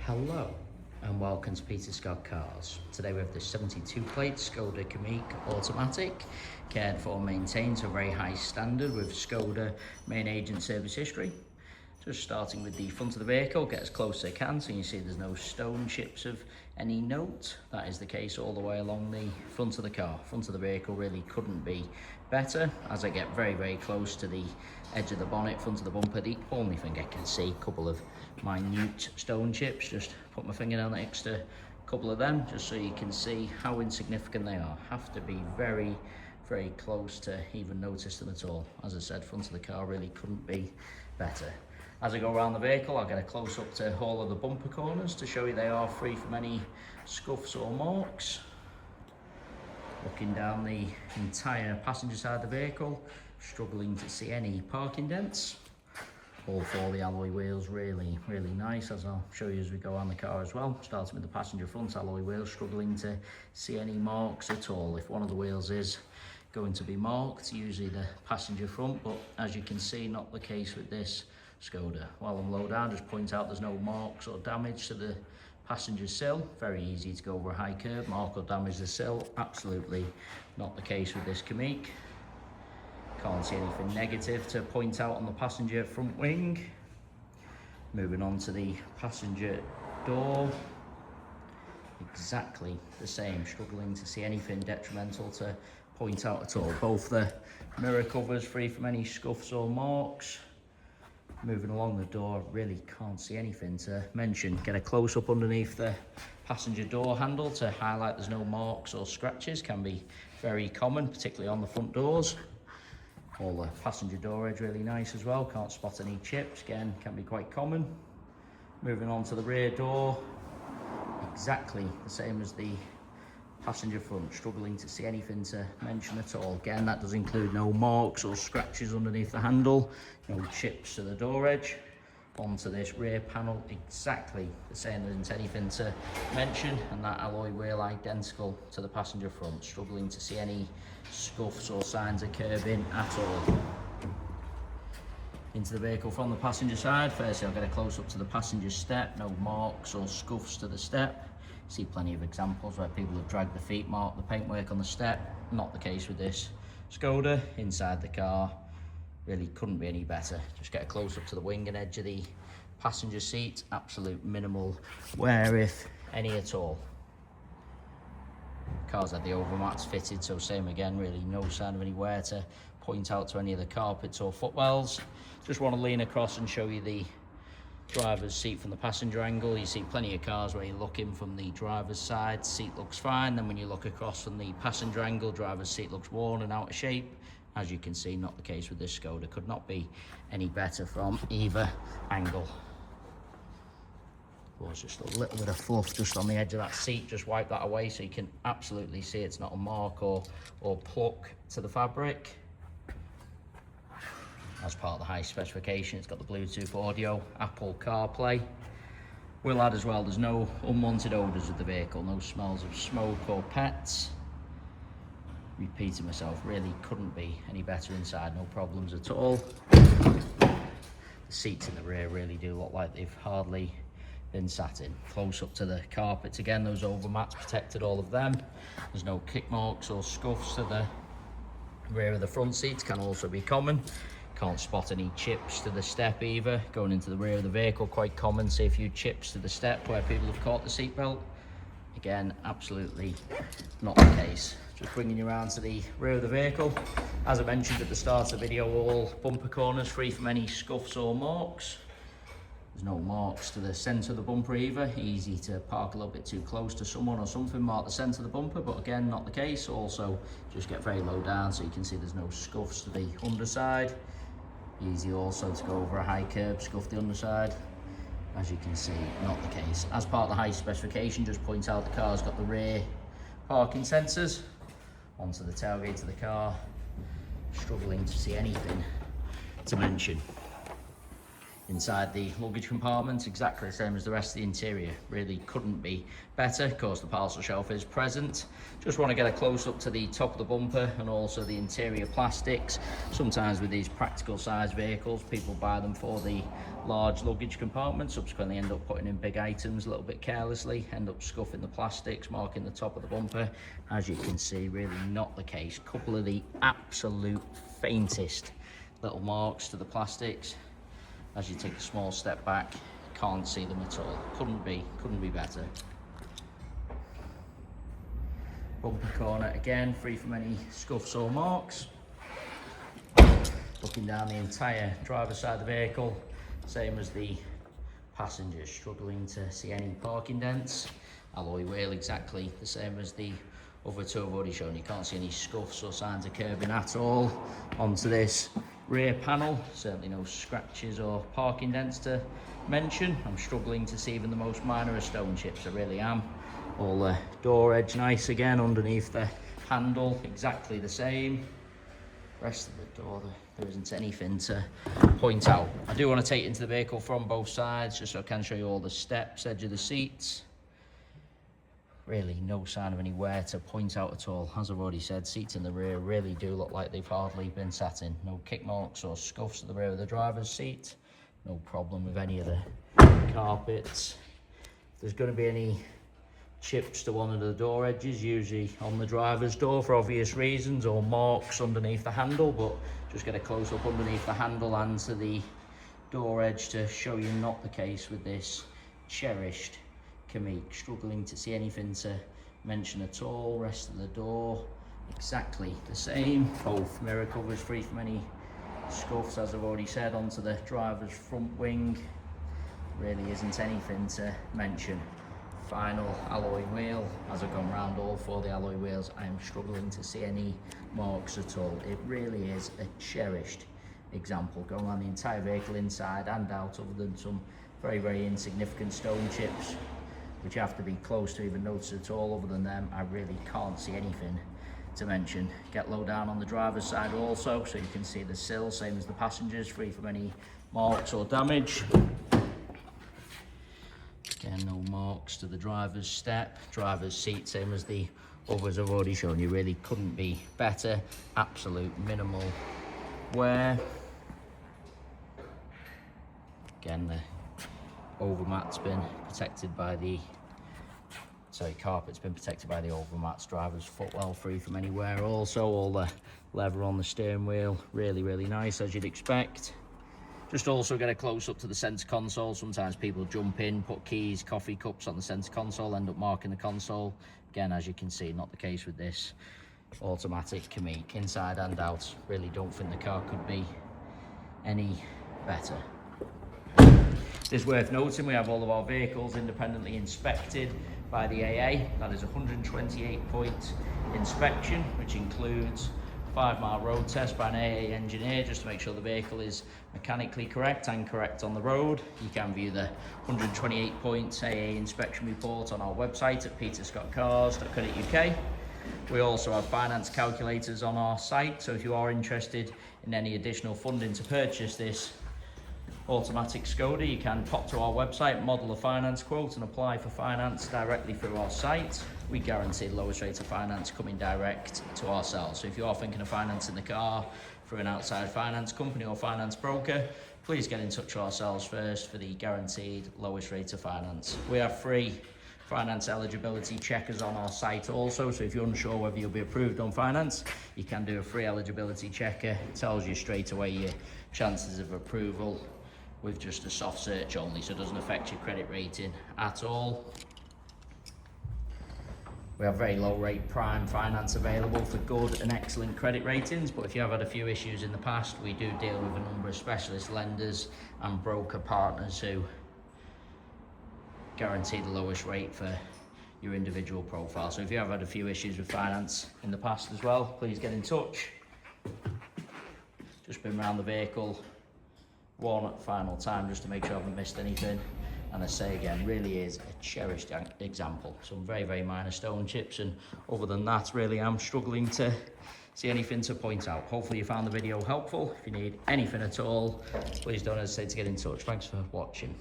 Hello and welcome to Peter Scott Cars. Today we have the 72 plate Skoda Kamiq automatic, cared for and maintained to a very high standard with Skoda main agent service history. Just starting with the front of the vehicle, get as close as I can so you see there's no stone chips of any note. That is the case all the way along the front of the car. Front of the vehicle really couldn't be better. As I get very close to the edge of the bonnet, front of the bumper, the only thing I can see, a couple of minute stone chips. Just put my finger down next to a couple of them just so you can see how insignificant they are. Have to be very close to even notice them at all. As I said, front of the car really couldn't be better. As I go around the vehicle, I'll get a close up to all of the bumper corners to show you they are free from any scuffs or marks. Looking down the entire passenger side of the vehicle, struggling to see any parking dents. All four of the alloy wheels really nice, as I'll show you as we go around the car as well. Starting with the passenger front alloy wheels, struggling to see any marks at all. If one of the wheels is going to be marked, usually the passenger front, but as you can see, not the case with this Skoda. While I'm low down, just point out there's no marks or damage to the passenger sill. Very easy to go over a high curb, mark or damage the sill. Absolutely not the case with this Kamiq. Can't see anything negative to point out on the passenger front wing. Moving on to the passenger door. Exactly the same, struggling to see anything detrimental to point out at all. Both the mirror covers free from any scuffs or marks. Moving along the door, really can't see anything to mention. Get a close up underneath the passenger door handle to highlight there's no marks or scratches. Can be very common, particularly on the front doors. All the passenger door edge really nice as well. Can't spot any chips, again, can be quite common. Moving on to the rear door, exactly the same as the passenger front, struggling to see anything to mention at all. Again, that does include no marks or scratches underneath the handle, no chips to the door edge. Onto this rear panel, exactly the same, there isn't anything to mention, and that alloy wheel identical to the passenger front, struggling to see any scuffs or signs of curbing at all. Into the vehicle from the passenger side, firstly I'll get a close up to the passenger step, no marks or scuffs to the step. See plenty of examples where people have dragged the feet, marked the paintwork on the step. Not the case with this Skoda. Inside the car, really couldn't be any better. Just get a close up to the wing and edge of the passenger seat. Absolute minimal wear, if any at all. Car's had the overmats fitted, so same again, really no sign of any wear to point out to any of the carpets or footwells. Just want to lean across and show you the driver's seat from the passenger angle. You see plenty of cars where you look in from the driver's side, seat looks fine, then when you look across from the passenger angle, driver's seat looks worn and out of shape. As you can see, not the case with this Skoda. Could not be any better from either angle. Was just a little bit of fluff just on the edge of that seat. Just wipe that away so you can absolutely see it's not a mark or pluck to the fabric. As part of the high specification, it's got the Bluetooth audio, Apple CarPlay. We'll add as well, there's no unwanted odours with the vehicle, no smells of smoke or pets. Repeating myself, really couldn't be any better inside, no problems at all. The seats in the rear really do look like they've hardly been sat in. Close up to the carpets again, those overmats protected all of them. There's no kick marks or scuffs to the rear of the front seats, can also be common. Can't spot any chips to the step either. Going into the rear of the vehicle, quite common. See a few chips to the step where people have caught the seatbelt. Again, absolutely not the case. Just bringing you around to the rear of the vehicle. As I mentioned at the start of the video, all bumper corners free from any scuffs or marks. There's no marks to the centre of the bumper either. Easy to park a little bit too close to someone or something, mark the centre of the bumper, but again, not the case. Also, just get very low down so you can see there's no scuffs to the underside. Easy also to go over a high curb, scuff the underside. As you can see, not the case. As part of the high specification, just point out the car's got the rear parking sensors. Onto the tailgate of the car, struggling to see anything to mention. Inside the luggage compartment, exactly the same as the rest of the interior. Really couldn't be better. Of course, the parcel shelf is present. Just want to get a close up to the top of the bumper and also the interior plastics. Sometimes with these practical size vehicles, people buy them for the large luggage compartment, subsequently end up putting in big items a little bit carelessly, end up scuffing the plastics, marking the top of the bumper. As you can see, really not the case. Couple of the absolute faintest little marks to the plastics. As you take a small step back, can't see them at all. Couldn't be better. Bumper corner again, free from any scuffs or marks. Looking down the entire driver's side of the vehicle, same as the passengers, struggling to see any parking dents. Alloy wheel exactly the same as the other two I've already shown. You can't see any scuffs or signs of curbing at all. Onto this rear panel, certainly no scratches or parking dents to mention. I'm struggling to see even the most minor of stone chips, I really am. All the door edge nice again, underneath the handle exactly the same. Rest of the door, there isn't anything to point out. I do want to take it into the vehicle from both sides just so I can show you all the steps, edge of the seats. Really no sign of any wear to point out at all. As I've already said, seats in the rear really do look like they've hardly been sat in. No kick marks or scuffs at the rear of the driver's seat. No problem with any of the carpets. If there's going to be any chips to one of the door edges, usually on the driver's door for obvious reasons, or marks underneath the handle, but just get a close up underneath the handle and to the door edge to show you not the case with this cherished Kamiq. Struggling to see anything to mention at all. Rest of the door exactly the same. Both mirror covers free from any scuffs, as I've already said. Onto the driver's front wing, really isn't anything to mention. Final alloy wheel. As I've gone round all four of the alloy wheels, I am struggling to see any marks at all. It really is a cherished example, going around the entire vehicle inside and out, other than some very insignificant stone chips which you have to be close to even notice at all. Other than them, I really can't see anything to mention. Get low down on the driver's side also, so you can see the sill, same as the passengers, free from any marks or damage. Again, no marks to the driver's step. Driver's seat, same as the others I've already shown you, really couldn't be better. Absolute minimal wear. Again, the overmat's been protected by the carpet's been protected by the overmats. Driver's footwell free from any wear also. All the leather on the steering wheel, really nice, as you'd expect. Just also get a close up to the centre console. Sometimes people jump in, put keys, coffee cups on the centre console, end up marking the console. Again, as you can see, not the case with this automatic Kamiq. Inside and out, really don't think the car could be any better. It is worth noting we have all of our vehicles independently inspected by the AA. That is a 128-point inspection, which includes a 5-mile road test by an AA engineer just to make sure the vehicle is mechanically correct and correct on the road. You can view the 128-point AA inspection report on our website at peterscottcars.co.uk. We also have finance calculators on our site, so if you are interested in any additional funding to purchase this automatic Skoda, you can pop to our website, model a finance quote and apply for finance directly through our site. We guarantee the lowest rate of finance coming direct to ourselves. So if you are thinking of financing the car through an outside finance company or finance broker, please get in touch with ourselves first for the guaranteed lowest rate of finance. We have free finance eligibility checkers on our site also, so if you're unsure whether you'll be approved on finance, you can do a free eligibility checker. It tells you straight away your chances of approval with just a soft search only, so it doesn't affect your credit rating at all. We have very low rate prime finance available for good and excellent credit ratings, but if you have had a few issues in the past, we do deal with a number of specialist lenders and broker partners who guarantee the lowest rate for your individual profile. So if you have had a few issues with finance in the past as well, please get in touch. Just been around the vehicle one final time just to make sure I haven't missed anything, and I say again, really is a cherished example. Some very minor stone chips, and other than that, really I'm struggling to see anything to point out. Hopefully you found the video helpful. If you need anything at all, please don't hesitate to get in touch. Thanks for watching.